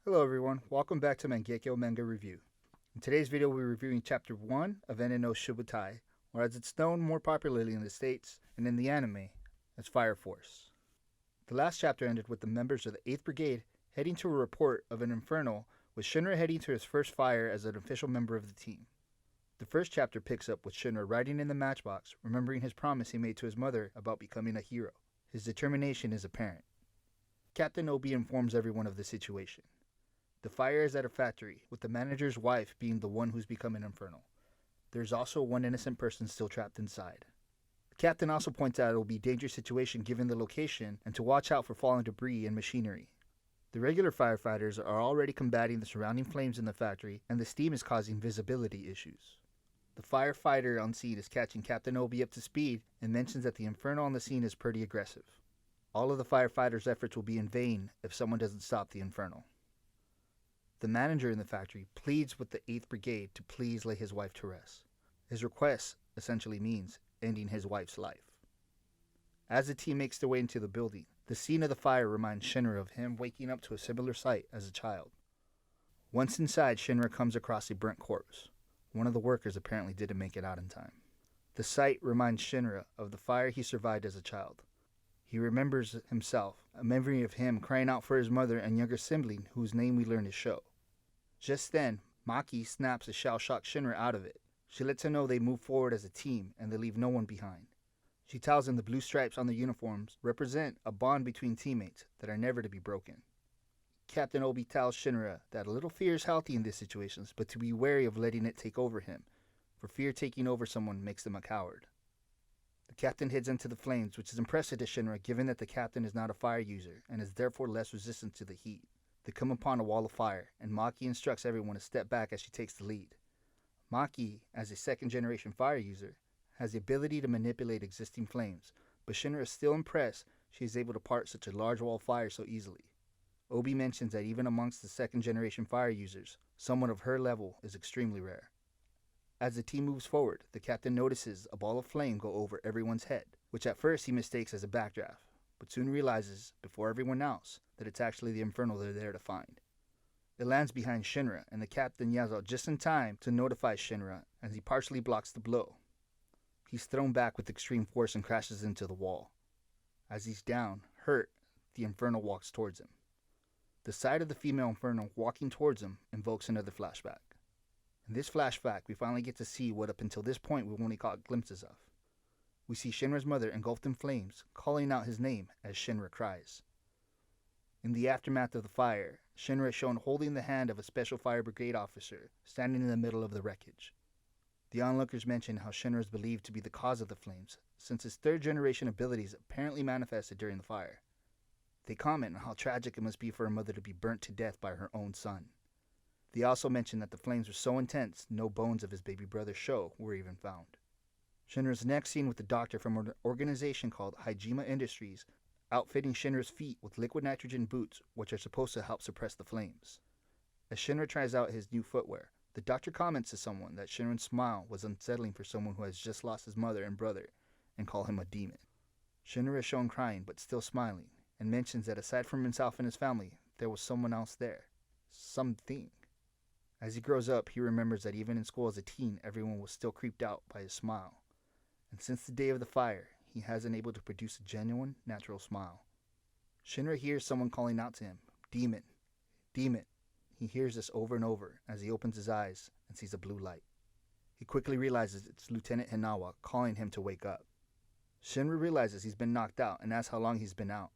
Hello everyone, welcome back to Mangekyo Manga Review. In today's video we're reviewing Chapter 1 of Enen no Shouboutai, or as it's known more popularly in the States and in the anime as Fire Force. The last chapter ended with the members of the 8th Brigade heading to a report of an inferno, with Shinra heading to his first fire as an official member of the team. The first chapter picks up with Shinra riding in the matchbox, remembering his promise he made to his mother about becoming a hero. His determination is apparent. Captain Obi informs everyone of the situation. The fire is at a factory, with the manager's wife being the one who's become an inferno. There's also one innocent person still trapped inside. The captain also points out it will be a dangerous situation given the location and to watch out for falling debris and machinery. The regular firefighters are already combating the surrounding flames in the factory, and the steam is causing visibility issues. The firefighter on scene is catching Captain Obi up to speed and mentions that the inferno on the scene is pretty aggressive. All of the firefighters' efforts will be in vain if someone doesn't stop the inferno. The manager in the factory pleads with the 8th Brigade to please lay his wife to rest. His request essentially means ending his wife's life. As the team makes their way into the building, the scene of the fire reminds Shinra of him waking up to a similar sight as a child. Once inside, Shinra comes across a burnt corpse. One of the workers apparently didn't make it out in time. The sight reminds Shinra of the fire he survived as a child. He remembers himself, a memory of him crying out for his mother and younger sibling whose name we learn is Sho. Just then, Maki snaps a shell-shocked Shinra out of it. She lets him know they move forward as a team and they leave no one behind. She tells him the blue stripes on their uniforms represent a bond between teammates that are never to be broken. Captain Obi tells Shinra that a little fear is healthy in these situations, but to be wary of letting it take over him, for fear taking over someone makes them a coward. The captain heads into the flames, which is impressive to Shinra given that the captain is not a fire user and is therefore less resistant to the heat. They come upon a wall of fire, and Maki instructs everyone to step back as she takes the lead. Maki, as a second-generation fire user, has the ability to manipulate existing flames, but Shinra is still impressed she is able to part such a large wall of fire so easily. Obi mentions that even amongst the second-generation fire users, someone of her level is extremely rare. As the team moves forward, the captain notices a ball of flame go over everyone's head, which at first he mistakes as a backdraft, but soon realizes, before everyone else, that it's actually the inferno they're there to find. It lands behind Shinra, and the captain yells out just in time to notify Shinra as he partially blocks the blow. He's thrown back with extreme force and crashes into the wall. As he's down, hurt, the inferno walks towards him. The sight of the female inferno walking towards him invokes another flashback. In this flashback, we finally get to see what up until this point we've only caught glimpses of. We see Shinra's mother engulfed in flames, calling out his name as Shinra cries. In the aftermath of the fire, Shinra is shown holding the hand of a special fire brigade officer standing in the middle of the wreckage. The onlookers mention how Shinra is believed to be the cause of the flames, since his third-generation abilities apparently manifested during the fire. They comment on how tragic it must be for a mother to be burnt to death by her own son. They also mention that the flames were so intense, no bones of his baby brother Sho were even found. Shinra's next seen with the doctor from an organization called Hajima Industries, outfitting Shinra's feet with liquid nitrogen boots, which are supposed to help suppress the flames. As Shinra tries out his new footwear, the doctor comments to someone that Shinra's smile was unsettling for someone who has just lost his mother and brother, and call him a demon. Shinra is shown crying but still smiling, and mentions that aside from himself and his family, there was someone else there. Something. As he grows up, he remembers that even in school as a teen, everyone was still creeped out by his smile. And since the day of the fire, he hasn't able to produce a genuine, natural smile. Shinra hears someone calling out to him, "Demon, demon." He hears this over and over as he opens his eyes and sees a blue light. He quickly realizes it's Lieutenant Hinawa calling him to wake up. Shinra realizes he's been knocked out and asks how long he's been out,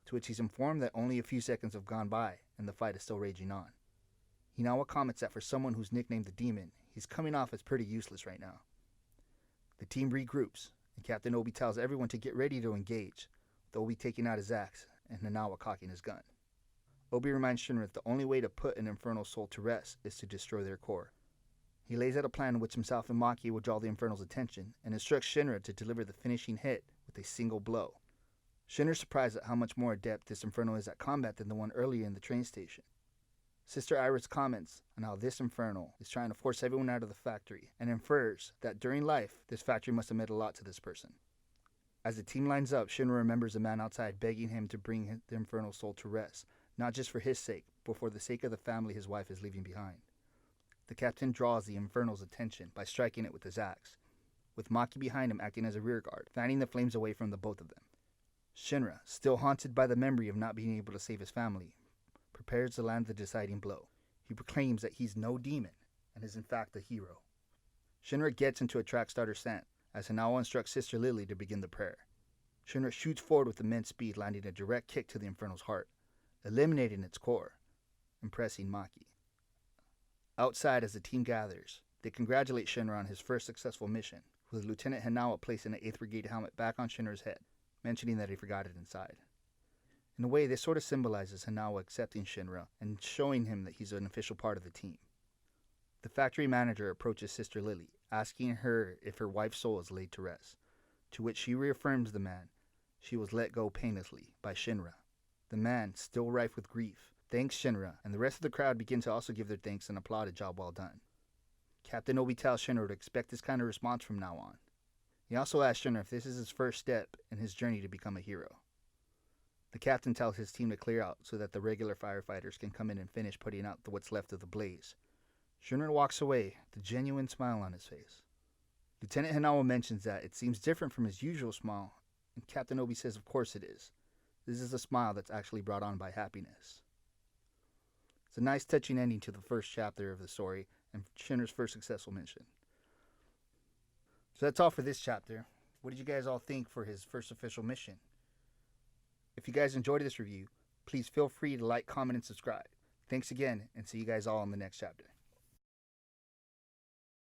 to which he's informed that only a few seconds have gone by and the fight is still raging on. Hinawa comments that for someone who's nicknamed the Demon, he's coming off as pretty useless right now. The team regroups, and Captain Obi tells everyone to get ready to engage, with Obi taking out his axe and Hinawa cocking his gun. Obi reminds Shinra that the only way to put an infernal soul to rest is to destroy their core. He lays out a plan in which himself and Maki will draw the infernal's attention, and instructs Shinra to deliver the finishing hit with a single blow. Shinra is surprised at how much more adept this inferno is at combat than the one earlier in the train station. Sister Iris comments on how this infernal is trying to force everyone out of the factory, and infers that during life, this factory must have meant a lot to this person. As the team lines up, Shinra remembers the man outside begging him to bring the infernal soul to rest, not just for his sake, but for the sake of the family his wife is leaving behind. The captain draws the Infernal's attention by striking it with his axe, with Maki behind him acting as a rearguard, fanning the flames away from the both of them. Shinra, still haunted by the memory of not being able to save his family, prepares to land the deciding blow. He proclaims that he's no demon and is in fact a hero. Shinra gets into a track starter stance as Hanawa instructs Sister Lily to begin the prayer. Shinra shoots forward with immense speed, landing a direct kick to the Infernal's heart, eliminating its core, impressing Maki. Outside, as the team gathers, they congratulate Shinra on his first successful mission, with Lieutenant Hanawa placing the 8th Brigade helmet back on Shinra's head, mentioning that he forgot it inside. In a way, this sort of symbolizes Hanawa accepting Shinra and showing him that he's an official part of the team. The factory manager approaches Sister Lily, asking her if her wife's soul is laid to rest, to which she reaffirms the man she was let go painlessly by Shinra. The man, still rife with grief, thanks Shinra, and the rest of the crowd begin to also give their thanks and applaud a job well done. Captain Obi tells Shinra to expect this kind of response from now on. He also asks Shinra if this is his first step in his journey to become a hero. The captain tells his team to clear out so that the regular firefighters can come in and finish putting out what's left of the blaze. Shinra walks away with a genuine smile on his face. Lieutenant Hanawa mentions that it seems different from his usual smile, and Captain Obi says of course it is. This is a smile that's actually brought on by happiness. It's a nice touching ending to the first chapter of the story and Shinra's first successful mission. So that's all for this chapter. What did you guys all think for his first official mission? If you guys enjoyed this review, please feel free to like, comment, and subscribe. Thanks again, and see you guys all in the next chapter.